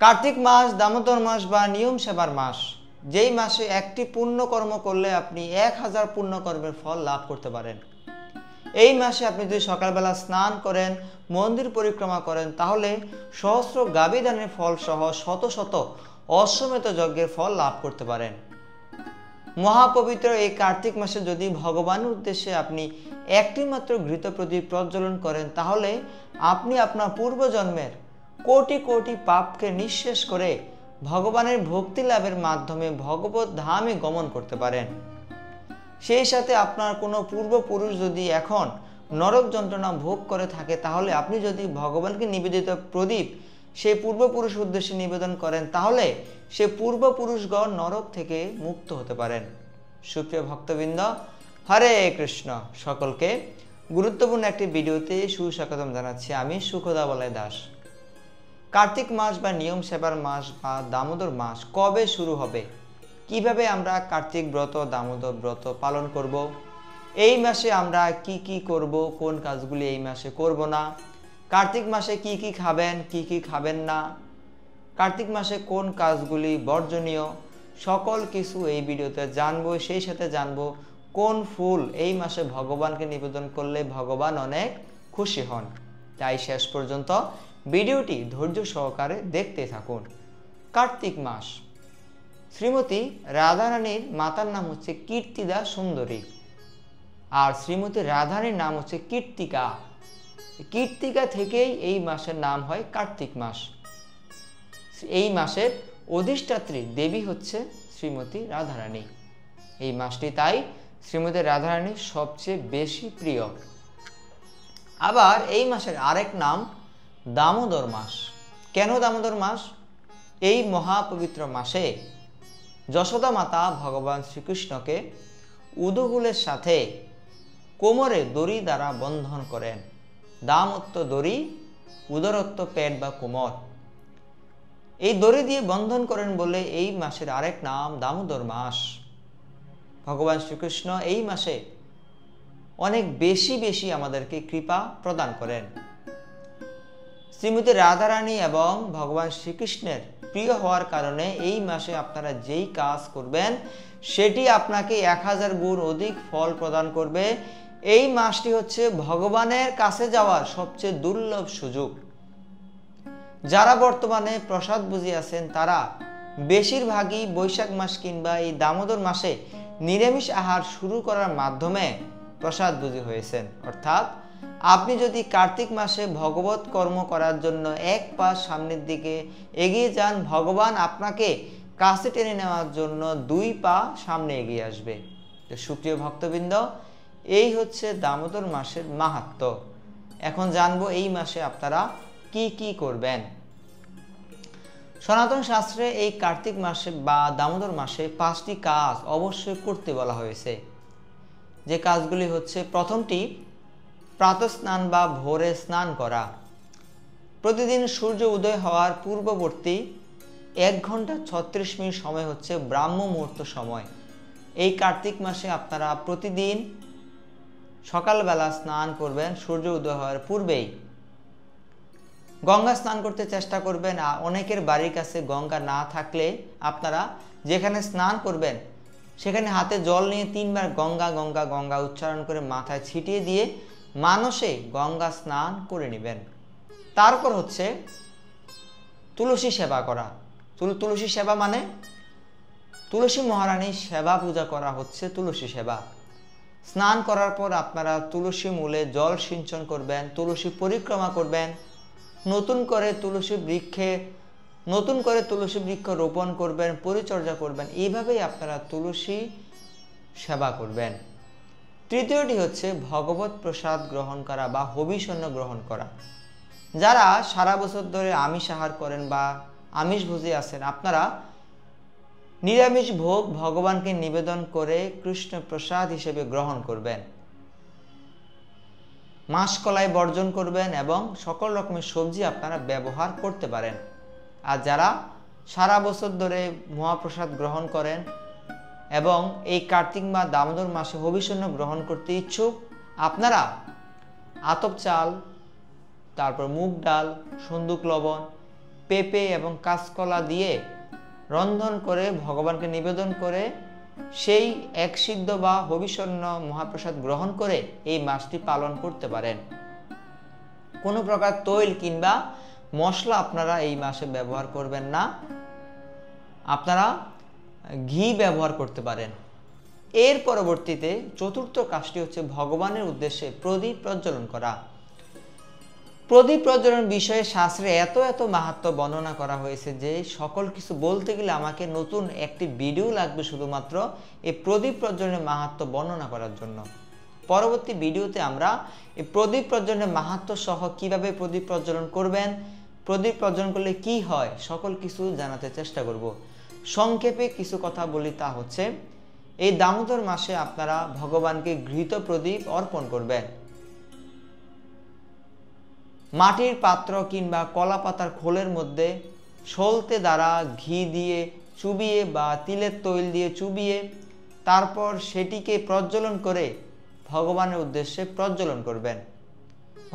কার্তিক মাস দামোদর মাস বা নিয়ম সেবার মাস, যেই মাসে একটি পুণ্যকর্ম করলে আপনি 1000 পুণ্যকর্মের ফল লাভ করতে পারেন। এই মাসে আপনি যদি সকালবেলা স্নান করেন, মন্দির পরিক্রমা করেন, তাহলে সহস্র গাভী দানের ফল সহ শত শত অশ্বমেধ যজ্ঞের ফল লাভ করতে পারেন। মহাপবিত্র এই কার্তিক মাসে যদি ভগবানের উদ্দেশ্যে আপনি একটি মাত্র ঘৃত প্রদীপ প্রজ্বলন করেন, তাহলে আপনি আপনার পূর্বজন্মের কোটি কোটি পাপকে নিঃশেষ করে ভগবানের ভক্তি লাভের মাধ্যমে ভগবত ধামে গমন করতে পারেন। সেই সাথে আপনার কোনো পূর্বপুরুষ যদি এখন নরক যন্ত্রণা ভোগ করে থাকে, তাহলে আপনি যদি ভগবানকে নিবেদিত প্রদীপ সেই পূর্বপুরুষ উদ্দেশ্যে নিবেদন করেন, তাহলে সে পূর্বপুরুষগণ নরক থেকে মুক্ত হতে পারেন। সুপ্রিয় ভক্তবৃন্দ, হরে কৃষ্ণ। সকলকে গুরুত্বপূর্ণ একটি ভিডিওতে সুস্বাগতম জানাচ্ছি। আমি সুখদা বলাই দাস। কার্তিক মাস বা নিয়ম সেবার মাস বা দামোদর মাস কবে শুরু হবে, কিভাবে আমরা কার্তিক ব্রত দামোদর ব্রত পালন করব, এই মাসে আমরা কি কি করব, কোন কাজগুলি এই মাসে করব না, কার্তিক মাসে কি কি খাবেন কি কি খাবেন না, কার্তিক মাসে কোন কাজগুলি বর্জনীয়, সকল কিছু এই ভিডিওতে জানবো। সেই সাথে জানবো কোন ফুল এই মাসে ভগবানকে নিবেদন করলে ভগবান অনেক খুশি হন। তাই শেষ পর্যন্ত ভিডিওটি ধৈর্য সহকারে দেখতে থাকুন। কার্তিক মাস, শ্রীমতী রাধারানীর মাতার নাম হচ্ছে কীর্তিদা সুন্দরী, আর শ্রীমতী রাধারানীর নাম হচ্ছে কীর্তিকা। কীর্তিকা থেকেই এই মাসের নাম হয় কার্তিক মাস। এই মাসের অধিষ্ঠাত্রী দেবী হচ্ছে শ্রীমতী রাধারানী। এই মাসটি তাই শ্রীমতী রাধারানীর সবচেয়ে বেশি প্রিয়। আবার এই মাসের আরেক নাম দামোদর মাস। কেন দামোদর মাস? এই মহাপবিত্র মাসে যশোদা মাতা ভগবান শ্রীকৃষ্ণকে উদুহুলের সাথে কোমরে দড়ি দ্বারা বন্ধন করেন। দামত্ব দড়ি, উদরত্ব পেট বা কোমর। এই দড়ি দিয়ে বন্ধন করেন বলে এই মাসের আরেক নাম দামোদর মাস। ভগবান শ্রীকৃষ্ণ এই মাসে অনেক বেশি বেশি আমাদেরকে কৃপা প্রদান করেন। শ্রীমতী রাধারানী এবং ভগবান শ্রীকৃষ্ণের প্রিয় হওয়ার কারণে এই মাসে আপনারা যেই কাজ করবেন সেটি আপনাকে 1000 গুণ অধিক ফল প্রদান করবে। এই মাসটি হচ্ছে ভগবানের কাছে যাওয়ার সবচেয়ে দুর্লভ সুযোগ। যারা বর্তমানে প্রসাদ বুঝে আছেন, তারা বেশিরভাগই বৈশাখ মাস কিংবা এই দামোদর মাসে নিরামিষ আহার শুরু করার মাধ্যমে প্রসাদ বুঝি হয়েছেন। অর্থাৎ আপনি যদি কার্তিক মাসে ভগবত কর্ম করার জন্য এক পা সামনের দিকে এগিয়ে যান, ভগবান আপনাকে কাছে টেনে নেওয়ার জন্য 2 পা সামনে এগিয়ে আসবে। তো সুপ্রিয় ভক্তবৃন্দ, এই হচ্ছে দামোদর মাসের মাহাত্ম্য। এখন জানবো এই মাসে আপনারা কি কি করবেন। সনাতন শাস্ত্রে এই কার্তিক মাসে বা দামোদর মাসে 5টি কাজ অবশ্যই করতে বলা হয়েছে। যে কাজগুলি হচ্ছে, প্রথমটি প্রাতঃ স্নান বা ভোরে স্নান করা। প্রতিদিন সূর্য উদয় হওয়ার পূর্ববর্তী 1 ঘন্টা 36 মিনিট সময় হচ্ছে ব্রাহ্ম মুহূর্ত সময়। এই কার্তিক মাসে আপনারা প্রতিদিন সকালবেলা স্নান করবেন সূর্য উদয় হওয়ার পূর্বেই। গঙ্গা স্নান করতে চেষ্টা করবেন। অনেকের বাড়ির কাছে গঙ্গা না থাকলে আপনারা যেখানে স্নান করবেন সেখানে হাতে জল নিয়ে 3 বার গঙ্গা গঙ্গা গঙ্গা উচ্চারণ করে মাথায় ছিটিয়ে দিয়ে মানসে গঙ্গা স্নান করে নেবেন। তারপর হচ্ছে তুলসী সেবা করা। তুলসী সেবা মানে তুলসী মহারানীর সেবা পূজা করা হচ্ছে তুলসী সেবা। স্নান করার পর আপনারা তুলসী মূলে জল সিঞ্চন করবেন, তুলসী পরিক্রমা করবেন, নতুন করে তুলসী বৃক্ষ রোপণ করবেন, পরিচর্যা করবেন। এইভাবেই আপনারা তুলসী সেবা করবেন। তৃতীয়টি হচ্ছে ভগবত প্রসাদ গ্রহণ করা বা হবিষণ্য গ্রহণ করা। যারা সারা বছর ধরে আমিষ আহার করেন বা আমিষ ভোজী আছেন, আপনারা নিরামিষ ভোগ ভগবানকে নিবেদন করে কৃষ্ণ প্রসাদ হিসেবে গ্রহণ করবেন। মাসকলাই বর্জন করবেন এবং সকল রকমের সবজি আপনারা ব্যবহার করতে পারেন। আর যারা সারা বছর ধরে মহাপ্রসাদ গ্রহণ করেন এবং এই কার্তিক বা দামোদর মাসে হবিষণ্য গ্রহণ করতে ইচ্ছুক, আপনারা আতপ চাল, তারপর মুগ ডাল, সন্দুক লবণ পেঁপে এবং কাঁচকলা দিয়ে রন্ধন করে ভগবানকে নিবেদন করে সেই এক সিদ্ধ বা হবিষণ্য মহাপ্রসাদ গ্রহণ করে এই মাসটি পালন করতে পারেন। কোনো প্রকার তৈল কিংবা মশলা আপনারা এই মাসে ব্যবহার করবেন না, আপনারা ঘি ব্যবহার করতে পারেন। এর পরবর্তীতে চতুর্থ কাজটি হচ্ছে ভগবানের উদ্দেশ্যে প্রদীপ প্রজ্বলন করা। প্রদীপ প্রজ্বলন বিষয়ে শাস্ত্রে এত মাহাত্ম্য বর্ণনা করা হয়েছে যে সকল কিছু বলতে গেলে আমাকে নতুন একটি ভিডিও লাগবে শুধুমাত্র এই প্রদীপ প্রজ্বলনের মাহাত্ম্য বর্ণনা করার জন্য। পরবর্তী ভিডিওতে আমরা এই প্রদীপ প্রজ্বলনের মাহাত্ম্য সহ কিভাবে প্রদীপ প্রজ্বলন করবেন, প্রদীপ প্রজ্বলন করলে কি হয়, সকল কিছু জানাতে চেষ্টা করব। সংক্ষেপে কিছু কথা বলি, তা হচ্ছে এই দামোদর মাসে আপনারা ভগবানকে ঘৃত প্রদীপ অর্পণ করবেন। মাটির পাত্র কিংবা কলা পাতার খোলের মধ্যে সলতে দ্বারা ঘি দিয়ে চুবিয়ে বা তিলের তৈল দিয়ে চুবিয়ে তারপর সেটিকে প্রজ্বলন করে ভগবানের উদ্দেশ্যে প্রজ্বলন করবেন।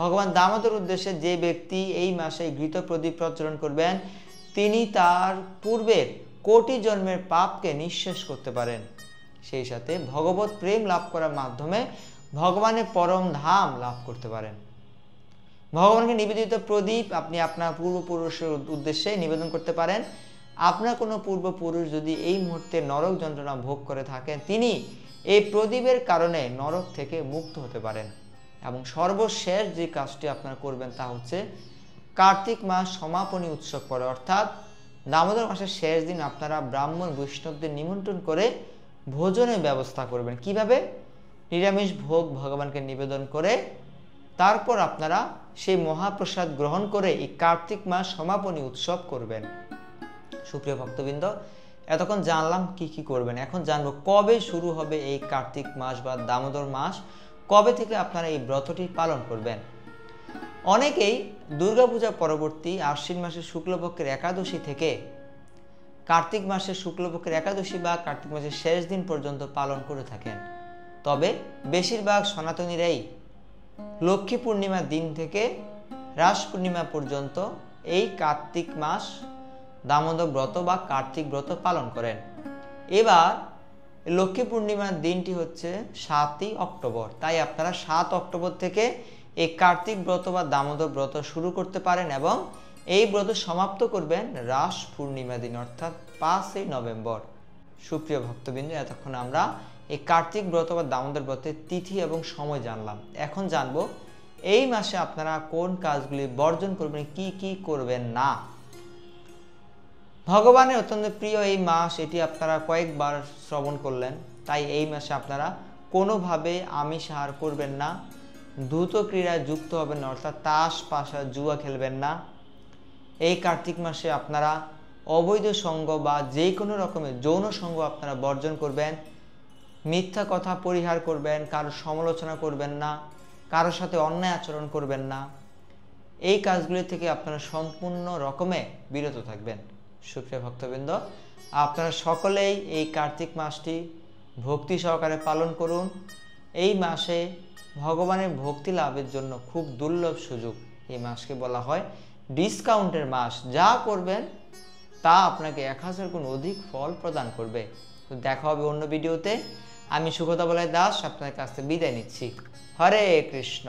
ভগবান দামোদর উদ্দেশ্যে যে ব্যক্তি এই মাসে ঘৃত প্রদীপ প্রজ্বলন করবেন তিনি তার পূর্বের কোটি জন্মের পাপকে নিঃশেষ করতে পারেন। সেই সাথে ভগবত প্রেম লাভ করার মাধ্যমে ভগবানের পরম ধাম লাভ করতে পারেন। ভগবানকে নিবেদিত প্রদীপ আপনি আপনার পূর্বপুরুষের উদ্দেশ্যে নিবেদন করতে পারেন। আপনার কোনো পূর্বপুরুষ যদি এই মুহূর্তে নরক যন্ত্রণা ভোগ করে থাকেন তিনি এই প্রদীপের কারণে নরক থেকে মুক্ত হতে পারেন। এবং সর্বশেষ যে কাজটি আপনারা করবেন তা হচ্ছে কার্তিক মাস সমাপনী উৎসব পরে অর্থাৎ দামোদর মাসের শেষ দিন আপনারা ব্রাহ্মণ বৈষ্ণবদের নিমন্ত্রণ করে ভোজনের ব্যবস্থা করবেন। কিভাবে? নিরামিষ ভোগ ভগবানকে নিবেদন করে তারপর আপনারা সেই মহাপ্রসাদ গ্রহণ করে এই কার্তিক মাস সমাপনী উৎসব করবেন। সুপ্রিয় ভক্তবৃন্দ, এতক্ষণ জানলাম কি করবেন, এখন জানবো কবে শুরু হবে এই কার্তিক মাস বা দামোদর মাস, কবে থেকে আপনারা এই ব্রতটি পালন করবেন। অনেকেই দুর্গাপূজা পরবর্তী আশ্বিন মাসের শুক্লপক্ষের একাদশী থেকে কার্তিক মাসের শুক্লপক্ষের একাদশী বা কার্তিক মাসের শেষ দিন পর্যন্ত পালন করে থাকেন। তবে বেশিরভাগ সনাতনীরাই লক্ষ্মী পূর্ণিমার দিন থেকে রাস পূর্ণিমা পর্যন্ত এই কার্তিক মাস দামোদর ব্রত বা কার্তিক ব্রত পালন করেন। এবার লক্ষ্মী পূর্ণিমার দিনটি হচ্ছে 7ই অক্টোবর, তাই আপনারা 7 অক্টোবর থেকে এই কার্তিক ব্রত বা দামোদর ব্রত শুরু করতে পারেন এবং এই ব্রত সমাপ্ত করবেন রাস পূর্ণিমা দিন অর্থাৎ 5ই নভেম্বর। সুপ্রিয় ভক্তবৃন্দ, এতক্ষণ আমরা এই কার্তিক ব্রত বা দামোদর ব্রতের তিথি এবং সময় জানলাম। এখন জানবো এই মাসে আপনারা কোন কাজগুলি বর্জন করবেন, কি করবেন না। ভগবানের অত্যন্ত প্রিয় এই মাস, এটি আপনারা কয়েকবার শ্রবণ করলেন, তাই এই মাসে আপনারা কোনোভাবে আমিষ আহার করবেন না, দ্রুত ক্রীড়ায় যুক্ত হবেন না অর্থাৎ তাস পাশা জুয়া খেলবেন না। এই কার্তিক মাসে আপনারা অবৈধ সঙ্গ বা যে কোনো রকমের যৌন সঙ্গ আপনারা বর্জন করবেন, মিথ্যা কথা পরিহার করবেন, কারোর সমালোচনা করবেন না, কারোর সাথে অন্যায় আচরণ করবেন না। এই কাজগুলি থেকে আপনারা সম্পূর্ণ রকমে বিরত থাকবেন। সুপ্রিয় ভক্তবৃন্দ, আপনারা সকলেই এই কার্তিক মাসটি ভক্তি সহকারে পালন করুন। এই মাসে ভগবানের ভক্তি লাভের জন্য খুব দুর্লভ সুযোগ। এই মাসকে বলা হয় ডিসকাউন্টের মাস। যা করবেন তা আপনাকে 1000 গুণ অধিক ফল প্রদান করবে। তো দেখা হবে অন্য ভিডিওতে। আমি সুগতা বলাই দাস আপনাদের কাছ থেকে বিদায় নিচ্ছি। হরে কৃষ্ণ।